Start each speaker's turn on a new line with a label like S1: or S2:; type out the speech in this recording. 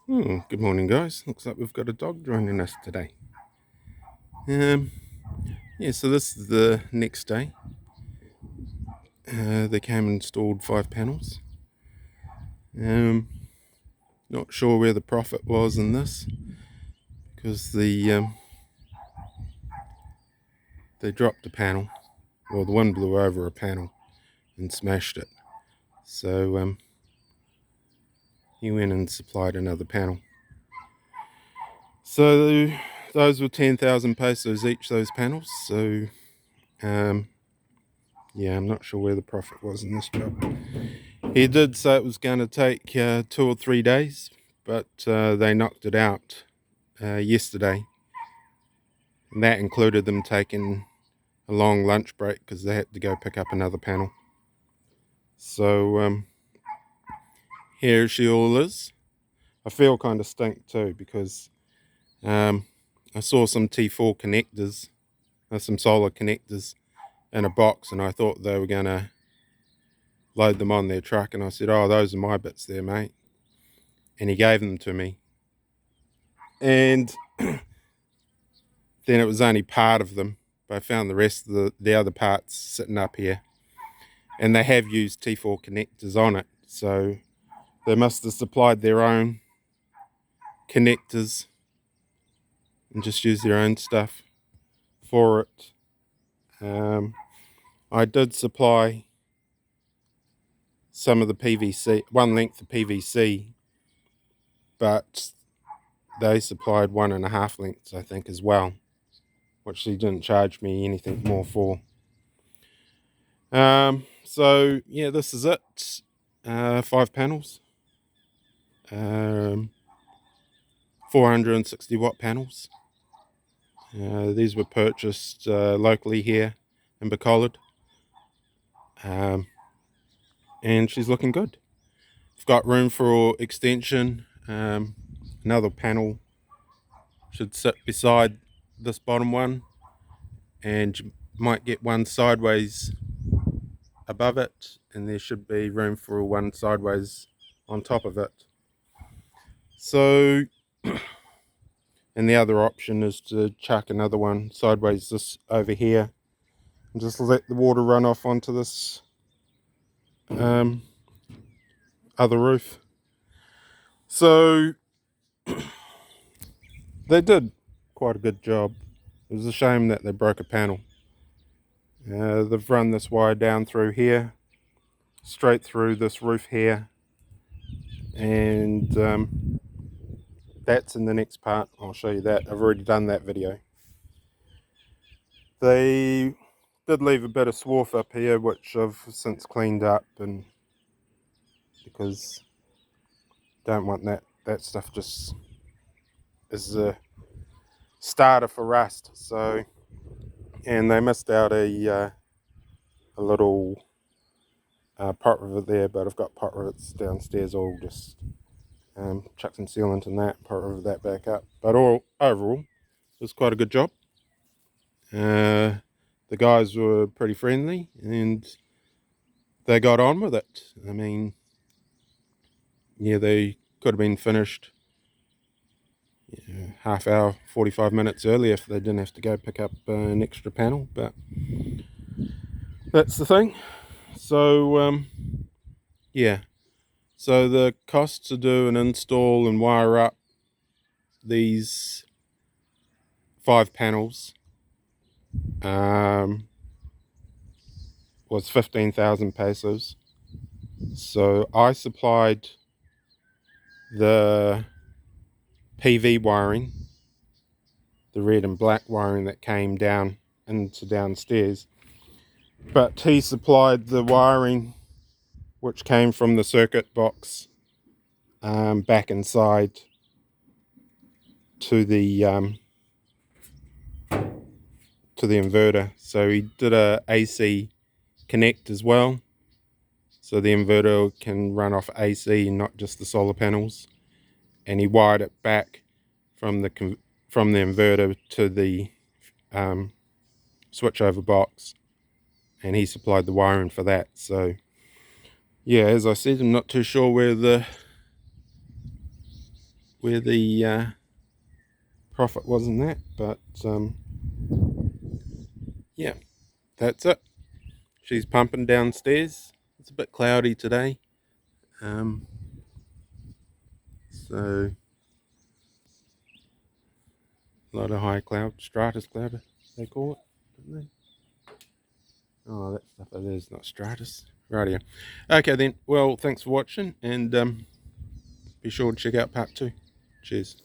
S1: Good morning, guys. Looks like we've got a dog joining us today. Um, so this is the next day. They came and installed 5 panels. Not sure where the profit was in this because they dropped a panel. Well, the wind blew over a panel and smashed it. So he went and supplied another panel. So those were 10,000 pesos each, those panels. So I'm not sure where the profit was in this job. He did say it was going to take 2 or 3 days, but they knocked it out yesterday. And that included them taking a long lunch break because they had to go pick up another panel. So here she all is. I feel kind of stink too because I saw some T4 connectors, some solar connectors in a box, and I thought they were going to load them on their truck, and I said, "Oh, those are my bits there, mate." And he gave them to me. And then it was only part of them, but I found the rest of the other parts sitting up here. And they have used T4 connectors on it, so they must have supplied their own connectors and just used their own stuff for it. I did supply some of the PVC, one length of PVC, but they supplied 1.5 lengths, I think, as well, which they didn't charge me anything more for. So yeah, this is it. 5 panels, 460 watt panels. These were purchased locally here in Bacolod. And she's looking good. I've got room for extension. Another panel should sit beside this bottom one, and you might get one sideways above it, and there should be room for one sideways on top of it. So, and the other option is to chuck another one sideways this over here and just let the water run off onto this other roof. So they did quite a good job. It was a shame that they broke a panel. They've run this wire down through here, straight through this roof here, and that's in the next part. I'll show you that. I've already done that video. They did leave a bit of swarf up here, which I've since cleaned up, and because don't want that stuff just is a starter for rust. So, and they missed out a little pot rivet there, but I've got pot rivets downstairs. All just chuck some sealant in that, pot rivet that back up. But overall, it was quite a good job. The guys were pretty friendly and they got on with it. I mean, yeah, they could have been finished half hour, 45 minutes earlier if they didn't have to go pick up an extra panel, but that's the thing. So yeah, so the cost to do an install and wire up these 5 panels was 15,000 pesos. So I supplied the PV wiring, the red and black wiring that came down into downstairs, but he supplied the wiring which came from the circuit box back inside to the inverter. So he did a AC connect as well, so the inverter can run off AC, not just the solar panels. And he wired it back from the inverter to the switchover box, and he supplied the wiring for that. So yeah, as I said, I'm not too sure where the where the profit was in that, but yeah, that's it. She's pumping downstairs. It's a bit cloudy today, so a lot of high cloud, stratus cloud they call it, don't they? Oh, that stuff it is, not stratus. Rightio. Okay then, well, thanks for watching, and be sure to check out part 2. Cheers.